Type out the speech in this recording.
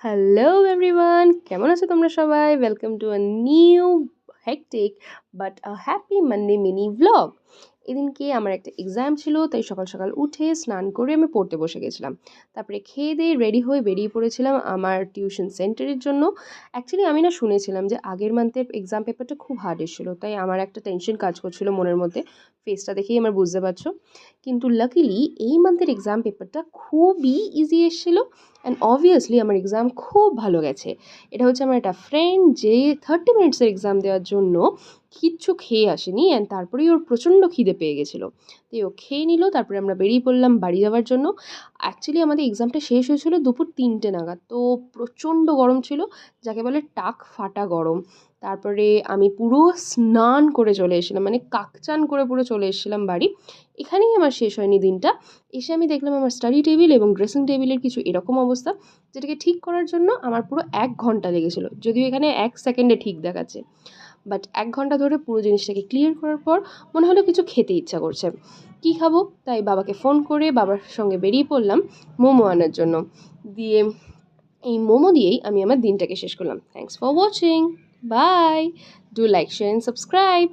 Hello everyone, কেমন আছো তোমরা সবাই? Welcome to a new hectic but a happy Monday mini vlog. এদিনকে আমার একটা এক্সাম ছিল, তাই সকাল সকাল উঠে স্নান করে আমি পড়তে বসে গেছিলাম। তারপরে খেয়ে দিয়ে রেডি হয়ে বেরিয়ে পড়েছিলাম আমার টিউশন সেন্টারের জন্য। অ্যাকচুয়ালি আমি না শুনেছিলাম যে আগের মান্থের এক্সাম পেপারটা খুব হার্ড এসেছিলো, তাই আমার একটা টেনশন কাজ করছিল মনের মধ্যে। ফেসটা দেখেই আমার বুঝতে পারছো। কিন্তু লাকিলি এই মান্থের এক্সাম পেপারটা খুবই ইজি এসেছিলো। অ্যান্ড অবভিয়াসলি আমার এক্সাম খুব ভালো গেছে। এটা হচ্ছে আমার একটা ফ্রেন্ড যে 30 মিনিটসের এক্সাম দেওয়ার জন্য কিচ্ছু খেয়ে আসেনি, অ্যান্ড তারপরেই ওর প্রচণ্ড খিদে পেয়ে গেছিলো। তাই ও খেয়ে নিল, তারপরে আমরা বেরিয়ে পড়লাম বাড়ি যাওয়ার জন্য। অ্যাকচুয়ালি আমাদের এক্সামটা শেষ হয়েছিল দুপুর 3টে নাগাদ, তো প্রচণ্ড গরম ছিল, যাকে বলে টাক ফাটা গরম। তারপরে আমি পুরো স্নান করে চলে এসেছিলাম, মানে কাকচান করে পুরো চলে এসেছিলাম বাড়ি। এখানেই আমার শেষ হয়নি দিনটা। এসে আমি দেখলাম আমার স্টাডি টেবিল এবং ড্রেসিং টেবিলের কিছু এরকম অবস্থা, যেটাকে ঠিক করার জন্য আমার পুরো 1 ঘন্টা লেগেছিল। যদিও এখানে 1 সেকেন্ডে ঠিক দেখাচ্ছে, বাট 1 ঘন্টা ধরে পুরো জিনিসটাকে ক্লিয়ার করার পর মনে হলো কিছু খেতে ইচ্ছা করছে। কী খাবো? তাই বাবাকে ফোন করে বাবার সঙ্গে বেরিয়ে পড়লাম মোমো আনার জন্য। দিয়ে এই মোমো দিয়েই আমি আমার দিনটাকে শেষ করলাম। Thanks for watching. Bye. Do like, share and subscribe.